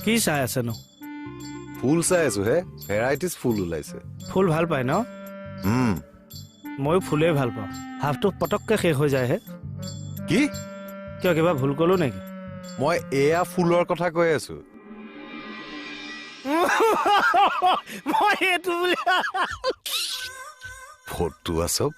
কি চাই আছে নো? ফুল চাই আছো হে, ভেৰাইটিজ ফুল ওলাইছে। ফুল ভাল পায় ন? ময়ো ফুলেই ভাল পাওঁ। হাফটো পটককে শেষ হৈ যায় হে। কি? কিয় কিবা ভুল কলো নেকি? মই এয়া ফুলৰ কথা কৈ আছো। মই এইটো বুলি ফটো আছক।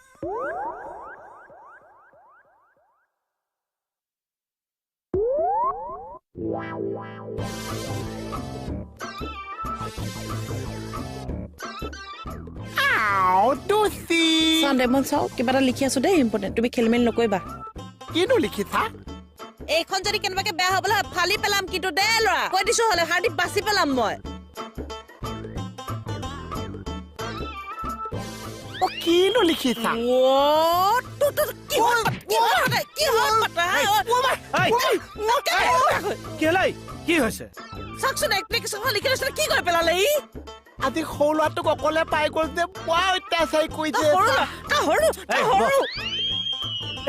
ডেমন চাও কিবা এটা লিখি আছো দেই ইম্পৰ্টেণ্ট তুমি খেলিমেলি নকৰিবা কিনো লিখিছা এইখন যদি কেনেবাকে বেয়া হ'বলে ফালি পেলাম কিন্তু দে ল'ৰা কৈ দিছো হলে হাৰ্ডি বাছি পেলাম মই অ কিনো লিখিছা কি হৈছে? চাকচোন এপ্লিকেশ্যন লিখি লৈছে কি কৰি পেলালে ই আজি সৰু ল'ৰাটোক অকলে পাই গ'ল যে বৰ অত্যাচাৰী কৰিছে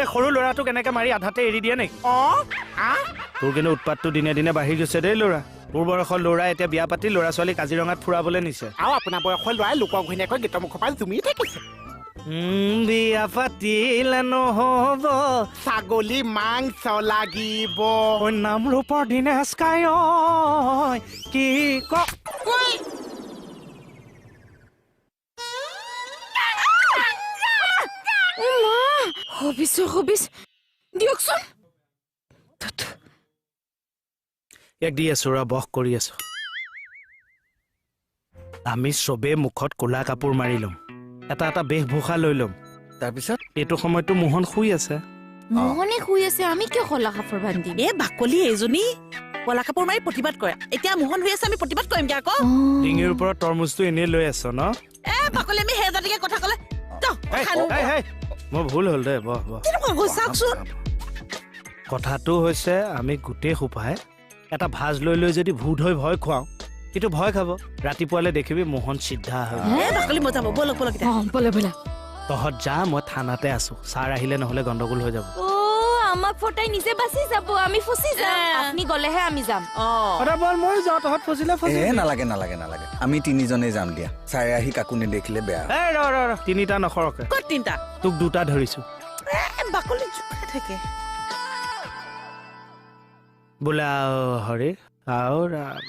এই সৰু ল'ৰাটোক এনেকে মাৰি আধাতে এৰি দিয়ে নেকি? তোৰ কিন্তু উৎপাতটো দিনে দিনে বাঢ়ি গৈছে দেই ল'ৰা। তোৰ বয়সৰ ল'ৰা এতিয়া বিয়া পাতি ল'ৰা ছোৱালী কাজিৰঙাত ফুৰাবলৈ নিছে। আৰু আপোনাৰ বয়সৰ ল'ৰাই লোকৰ ঘৈণীয়েকৈ গীতৰ মুখৰ পৰা জুমি থাকিছে। বিয়া পাতিলে নহ'ব, ছাগলী মাংস লাগিব। নামৰূপৰ দিনেশ কায় কি হবিছ দিয়কচোন এক দি আছো ৰ বস কৰি আছো। আমি চবে মুখত ক'লা কাপোৰ মাৰি ল'ম, এটা এটা বেশভূষা লৈ ল'ম। তাৰপিছত এইটো সময়তো মোহন শুই আছে। মোহনে শুই আছে, আমি কিয় ক'লা কাপোৰ বান্ধিম? এ বাকলি এইজনী ক'লা কাপোৰ মাৰি প্ৰতিবাদ কৰে। এতিয়া মোহন শুই আছে আমি প্ৰতিবাদ কৰিম কি আকৌ? ডিঙিৰ ওপৰত তৰমুজটো এনেই লৈ আছ ন? এ বাকলি আমি হেজাতিকে কথা ক'লে মোৰ ভুল হ'ল দে। বহ বহ। চাওকচোন কথাটো হৈছে আমি গোটেই সোপাই এটা ভাজ লৈ লৈ যদি ভূত হৈ ভয় খুৱাওঁ, কিন্তু ভয় খাব। ৰাতিপুৱালে দেখিবি মোহন চিধা হৈ বাকলি মজাব বলক বলক বলে তহঁত যা, মই থানাতে আছো। ছাৰ আহিলে নহলে গণ্ডগোল হৈ যাব। আমাক ফটাই নিজে বাচি যাব, আমি ফচি যাম। আপুনি গলেহে আমি যাম। মই যাওঁ, তহঁত ফচিলে নালাগে নালাগে নালাগে, আমি তিনিজনেই যাম দিয়া। ছাৰে আহি কাকো নেদেখিলে বেয়া। তিনিটা নসৰকে। ক'ত তিনিটা? তোক দুটা ধৰিছো। বাকলি জোকাই থাকে বোলা হৰি আও ৰাম।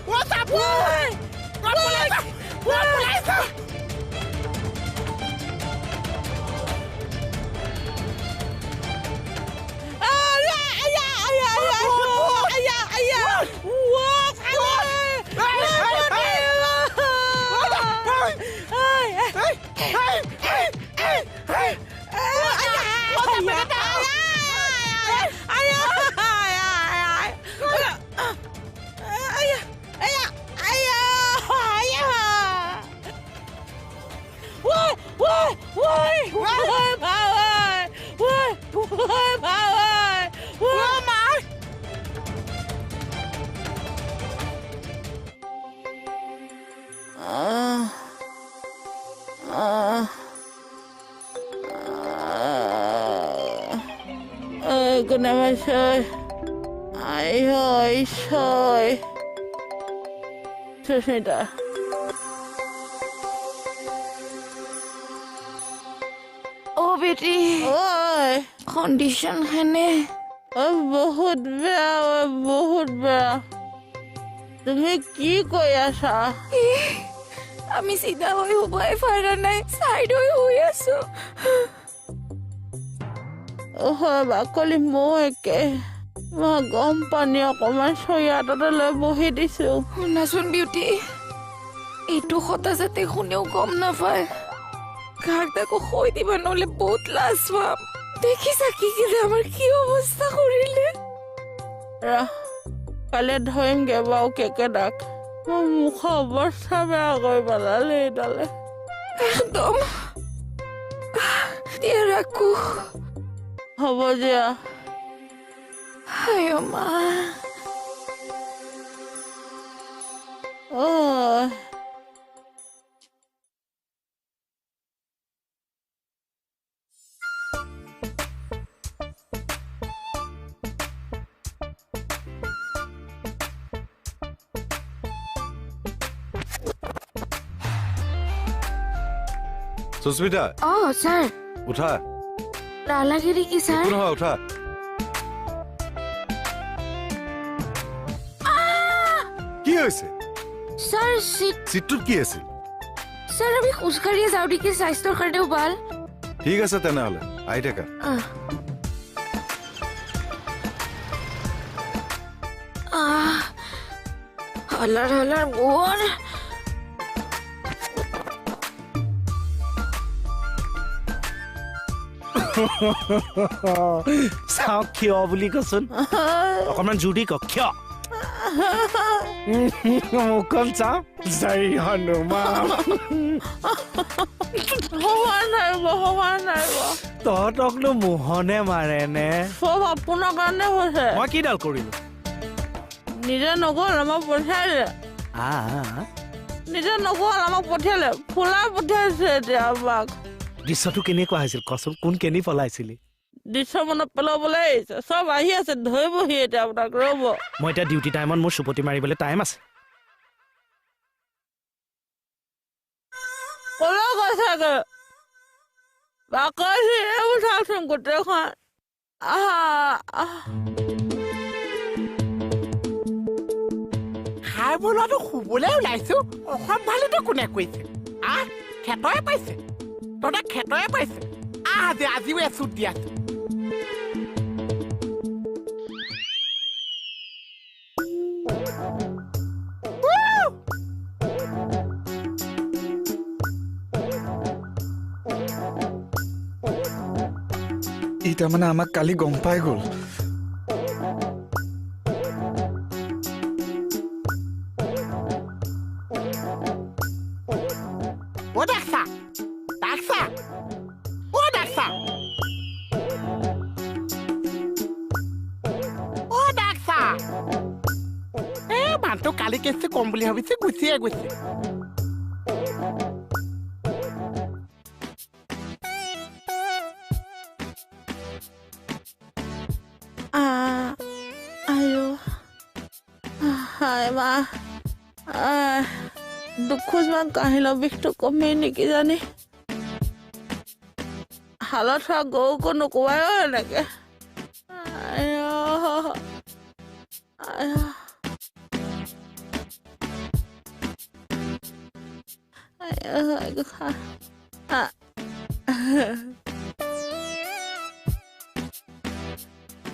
What's up? কোনে মাৰিছে আই হয় ছয় সুস্মিতা অ বেটি ঐ কণ্ডিশ্যন হেনে বহুত বেয়া বহুত বেয়া তুমি কি কৈ আছা আমি চিধা হৈ শুবাই পাৰা নাই চাইড হৈ শুই আছো হয় বাকলি মৌ একে মই গৰম পানী অকমান চৰিয়া এটাতে লৈ বহি দিছো শুনাচোন বিউটি এইটো কথা যাতে কোনেও গম নাপায় কাক তাকো হৈ দিবা নহ'লে বহুত লাজ পাম দেখিছা কি আমাৰ কি অৱস্থা কৰিলে কাইলৈ ধৰিমগে বাৰু কেকেটাক মোৰ মুখৰ অৱস্থা বেয়া কৰি পেলালে এইডালে একদম দিয়া ৰাখো হ'ব দিয়া আই মা সুস্মিতা অ স্যার উঠা রালাগিরি কি স্যার একো নহয় উঠা কি হৈছে স্যার চিটটোত কি আছিল স্যার আমি খুশকারিয়ে যাও দেখি স্বাস্থ্যৰ কাৰণেও ভাল ঠিক আছে তেনেহ'লে আহি থাকা হলাৰ মোৰ চাওঁ কিয় বুলি কচোন অকণমান জোৰ দি ক কিয় মুখখন চাওঁ জয় হনুমান তহঁতকনো মোহনে মাৰে নে চব আপোনাৰ কাৰণে হৈছে মই কিডাল কৰিলো নিজে নগ'ল আমাক পঠিয়ালে নিজে নগ'ল আমাক পঠিয়ালে ফুলাই পঠিয়াইছে এতিয়া আমাক দৃশ্যটো কেনেকুৱা হৈছিল কচোন কোন কেনি পলাইছিলি দৃশ্য মনত পেলাবলৈ আহিছে চব আহি আছে ধৰিবহি এতিয়া আপোনাক ৰ'ব মই এতিয়া ডিউটি টাইমত মোৰ চুপতি মাৰিবলৈ টাইম আছে কলৈ গৈছাগে বাকলি এইবোৰ চাওকচোন গোটেইখন খাই বোলাটো শুবলৈ ওলাইছো অসম ভালিটো কোনে কৈছে খেতৰে পাইছে তহঁতে খেতৰে পাইছে আজিও এচুট দি আছে ই তাৰমানে আমাক কালি গম পাই গ'ল কালি কেছটো কম বুলি ভাবিছে গুচিয়ে গৈছে দুখোজমান কাহিলৰ বিষটো কমেই নেকি জানি হালত হোৱা গৰুকো নোকোৱাই এনেকে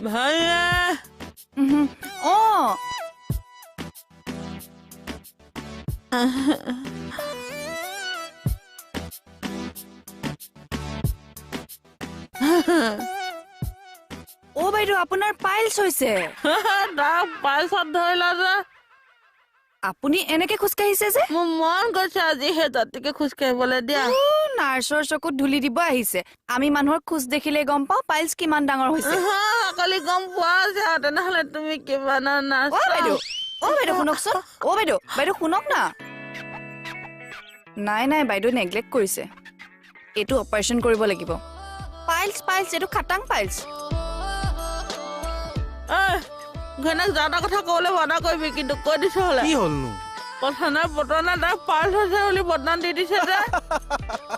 ভাইয়া অ বাইদেউ আপোনাৰ পাইলছ হৈছে পাইছত ধৰিলা যে আপুনি এনেকে খোজকাঢ়িছে যে মোৰ মন গৈছে আজি সেই তাতিকে খোজকাঢ়িবলৈ দিয়া নাৰ্ছৰ চকুত ধূলি দিব আহিছে আমি মানুহৰ খোজ দেখিলে গম পাওঁ পাইলছ কিমান ডাঙৰ হৈছে কালি গম পোৱা যায় তেনেহ'লে তুমি কিমান নাৰ্ছ বাইদেউ শুনকচোন বাইদেউ শুনক না নাই বাইদেউ নেগলেক্ট কৰিছে এইটো অপাৰেশ্যন কৰিব লাগিব পাইলছ এইটো খাটাং পাইলছ ঘৈণীয়েক যা তা কথা ক'বলৈ বাধা কৰিবি কিন্তু কৈ দিছ হ'লে কি হ'লনো কথা নাই বতৰা নাই তাৰ পাৰ্চ আছে বুলি বদনাম দি দিছে যে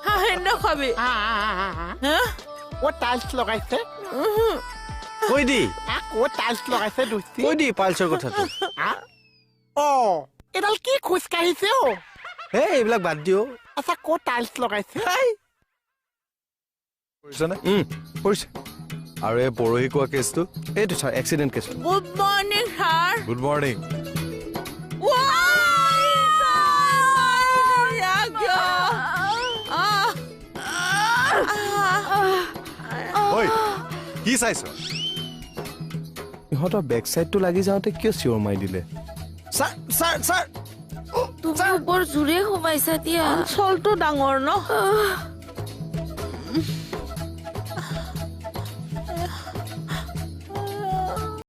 হাঁহি খাবি হা ক'ত টাইলছ লগাইছে কৈ দি ক'ত টাইলছ লগাইছে দুষ্টি কৈ দি পালচৰ কথাটো এডাল কি খোজ কাঢ়িছে এই এইবিলাক বাদ দিও আচ্ছা ক'ত টাইলছ লগাইছে কৰিছনে কৰিছে আৰু এই পৰহি কোৱা কেছটো এইটো ছাৰ এক্সিডেণ্ট কেছটো good morning sir good morning ঐ কি চাইছ ইহঁতৰ বেক চাইডটো লাগি যাওঁতে কিয় চিঞৰ মাৰি দিলে ছাৰ ছাৰ ছাৰ তুমি বৰ জোৰে সোমাইছা দিয়া অঞ্চলটো ডাঙৰ ন